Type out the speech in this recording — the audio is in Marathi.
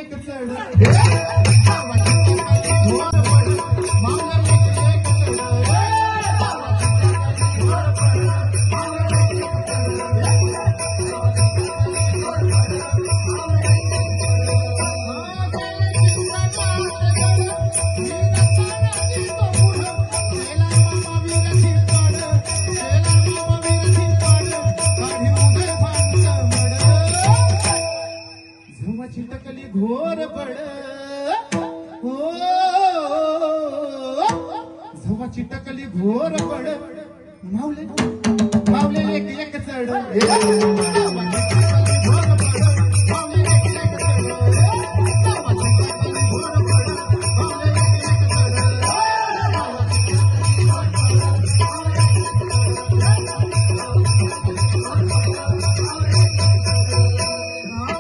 एक चढ धावाची टकली घोर पड मावल्या लेक एक चढ धावाची टकली घोर पड मावल्या लेक एक चढ टकली घोर पड हो झवाची टकली घोर पड मावले मावले एक चढ